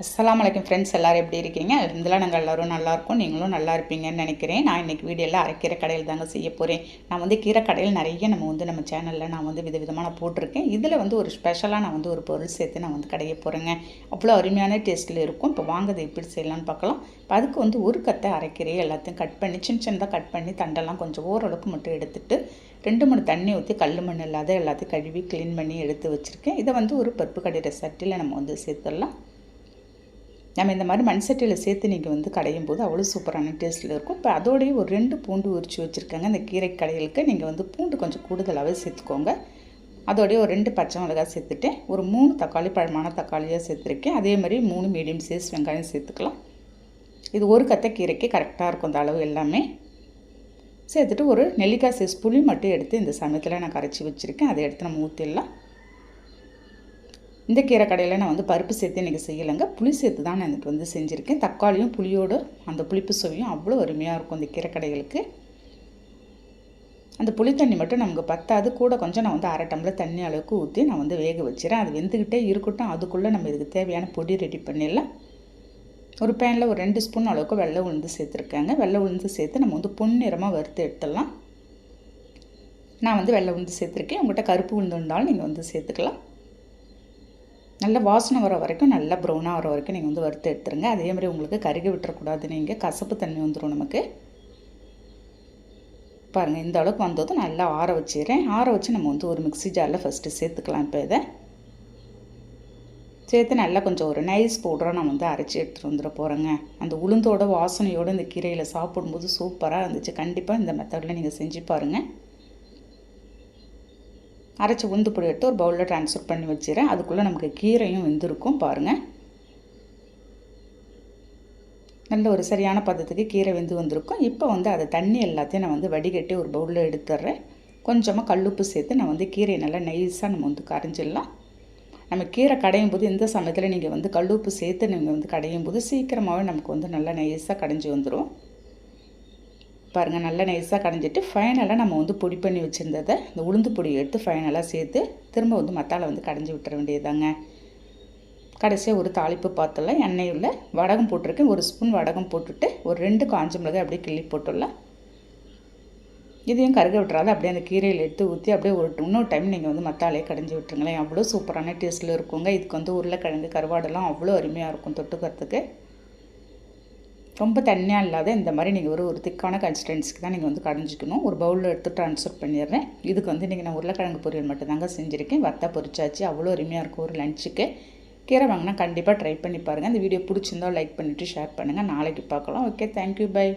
அஸ்ஸலாமு அலைக்கும் ஃப்ரெண்ட்ஸ், எல்லோரும் எப்படி இருக்கீங்க? இதெல்லாம் நாங்கள் எல்லோரும் நல்லாயிருக்கோம், நீங்களும் நல்லா இருப்பீங்கன்னு நினைக்கிறேன். நான் இன்றைக்கி வீடியோவில் அரைக்கீரை கடையில் தாங்க செய்ய போகிறேன். நான் கீரை கடையில் நிறைய நம்ம சேனலில் நான் விதவிதமாக நான் போட்டிருக்கேன். இதில் ஒரு ஸ்பெஷலாக நான் ஒரு பொருள் சேர்த்து நான் கடைய போகிறேங்க. அவ்வளோ அருமையான டேஸ்ட்டில் இருக்கும். இப்போ வாங்க அதை எப்படி செய்யலான்னு பார்க்கலாம். இப்போ அதுக்கு ஒரு கத்தை அரைக்கீரையை எல்லாத்தையும் கட் பண்ணி சின்னதாக கட் பண்ணி தண்டெல்லாம் கொஞ்சம் ஓரளவுக்கு மட்டும் எடுத்துட்டு 2 தண்ணி ஊற்றி கல் மண் இல்லாத எல்லாத்தையும் கழுவி க்ளீன் பண்ணி எடுத்து வச்சுருக்கேன். இதை ஒரு பருப்பு கடையிற சட்டியில் நம்ம சேர்த்துடலாம். நம்ம இந்த மாதிரி மண் சட்டியில் சேர்த்து நீங்கள் கடையும் போது அவ்வளோ சூப்பரான டேஸ்ட்டில் இருக்கும். இப்போ அதோடையே ஒரு 2 பூண்டு உரித்து வச்சுருக்காங்க. இந்த கீரை கடைகளுக்கு நீங்கள் பூண்டு கொஞ்சம் கூடுதலாகவே சேர்த்துக்கோங்க. அதோடய ஒரு 2 பச்சை மிளகாய் சேர்த்துட்டேன். ஒரு 3 தக்காளி, பழமான தக்காளியாக சேர்த்துருக்கேன். அதே மாதிரி 3 மீடியம் சைஸ் வெங்காயம் சேர்த்துக்கலாம். இது ஒரு கத்தை கீரைக்கு கரெக்டாக இருக்கும் அந்த அளவு எல்லாமே. சேர்த்துட்டு ஒரு நெல்லிக்காய் சைஸ் புளி மட்டும் எடுத்து இந்த சமயத்தில் நான் கரைச்சி வச்சுருக்கேன். அதை எடுத்து நம்ம ஊற்றிடலாம். இந்த கீரை கடையில் நான் பருப்பு சேர்த்து இன்றைக்கி செய்யலைங்க, புளி சேர்த்து தான் நான் எனக்கு செஞ்சுருக்கேன். தக்காளியும் புளியோடு அந்த புளிப்பு சுவையும் அவ்வளோ அருமையாக இருக்கும் இந்த கீரை கடைகளுக்கு. அந்த புளி தண்ணி மட்டும் நமக்கு பத்தாது, கூட கொஞ்சம் நான் 1/2 டம்ளர் தண்ணி அளவுக்கு ஊற்றி நான் வேக வச்சிடறேன். அது வெந்துக்கிட்டே இருக்கட்டும். அதுக்குள்ளே நம்ம இதுக்கு தேவையான பொடி ரெடி பண்ணிடலாம். ஒரு பேனில் ஒரு 2 ஸ்பூன் அளவுக்கு வெள்ளை உளுந்து சேர்த்துருக்காங்க. வெள்ளை உளுந்து சேர்த்து நம்ம பொன்னிறமாக வறுத்து எடுத்துடலாம். நான் வெள்ளை உளுந்து சேர்த்துருக்கேன். உங்கள்கிட்ட கருப்பு உளுந்து இருந்தாலும் நீங்கள் சேர்த்துக்கலாம். நல்ல வாசனை வர வரைக்கும், நல்லா ப்ரௌனாக வர வரைக்கும் நீங்கள் வறுத்து எடுத்துருங்க. அதே மாதிரி உங்களுக்கு கருகி விட்டுறக்கூடாது. நீங்கள் கசப்பு தன்மை வந்துடும் நமக்கு. பாருங்கள், இந்த அளவுக்கு வந்ததும் நல்லா ஆற வச்சிடுறேன். ஆற வச்சு நம்ம ஒரு மிக்ஸி ஜாரில் ஃபஸ்ட்டு சேர்த்துக்கலாம். இப்போ இதை சேர்த்து நல்லா கொஞ்சம் ஒரு நைஸ் பவுடராக நான் அரைச்சி எடுத்துகிட்டு வந்துட போகிறேங்க. அந்த உளுந்தோட வாசனையோடு இந்த கீரையில் சாப்பிடும்போது சூப்பராக இருந்துச்சு. கண்டிப்பாக இந்த மெத்தடில் நீங்கள் செஞ்சு பாருங்கள். அரைச்சி உளுந்து பொடி எடுத்து ஒரு பவுலில் ட்ரான்ஸ்ஃபர் பண்ணி வச்சிடறேன். அதுக்குள்ளே நமக்கு கீரையும் வெந்திருக்கும் பாருங்கள். நல்ல ஒரு சரியான பதத்துக்கு கீரை வெந்து வந்திருக்கும். இப்போ அதை தண்ணி எல்லாத்தையும் நான் வடிகட்டி ஒரு பவுலில் எடுத்துடுறேன். கொஞ்சமாக கல்லுப்பு சேர்த்து நான் கீரையை நல்லா நைஸாக நம்ம கரைஞ்சிடலாம். நம்ம கீரை கடையும் போது இந்த சமயத்தில் நீங்கள் கல்லுப்பு சேர்த்து நீங்கள் கடையும் போது சீக்கிரமாகவே நமக்கு நல்லா நைஸாக கடைஞ்சி வந்துடும். பாருங்கள், நல்லா நைஸாக கடைஞ்சிட்டு ஃபைனலாக நம்ம பொடி பண்ணி வச்சுருந்ததை இந்த உளுந்து பொடியை எடுத்து ஃபைனலாக சேர்த்து திரும்ப மத்தால கடைஞ்சி விட்டுற வேண்டியதாங்க. கடைசியாக ஒரு தாளிப்பு பாத்திரத்தில் எண்ணெய் உள்ள வடகம் போட்டிருக்கேன். ஒரு ஸ்பூன் வடகம் போட்டுட்டு ஒரு 2 காஞ்ச மிளகாய் அப்படியே கிள்ளி போட்டுடலாம். இதையும் கருக விட்டுறாது. அப்படியே அந்த கீரையில் எடுத்து ஊற்றி அப்படியே இன்னொரு டைம் நீங்கள் மத்தாலையே கடைஞ்சி விட்டுருங்களேன். அவ்வளோ சூப்பரான டேஸ்ட்டில் இருக்குங்க. இதுக்கு உருளைக்கிழங்கு கருவாடெல்லாம் அவ்வளோ அருமையாக இருக்கும் தொட்டுக்கிறதுக்கு. ரொம்ப தண்ணியாக இல்லாத இந்த மாதிரி நீங்கள் ஒரு திக்கான கன்சிஸ்டன்சிக்கு தான் நீங்கள் கடைஞ்சிக்கணும். ஒரு பவுலில் எடுத்து ட்ரான்ஸ்ஃபர் பண்ணிடுறேன். இதுக்கு நீங்கள் நான் உருளைக்கிழங்கு பொரியல் மட்டும் தாங்க செஞ்சுருக்கேன். வத்தா பொரிச்சாச்சு. அவ்வளோ அருமையாக இருக்கும் ஒரு லஞ்சுக்கு. கீரை வாங்கினா கண்டிப்பாக ட்ரை பண்ணி பாருங்கள். இந்த வீடியோ பிடிச்சிருந்தா லைக் பண்ணிவிட்டு ஷேர் பண்ணுங்கள். நாளைக்கு பார்க்கலாம். Okay, thank you, by.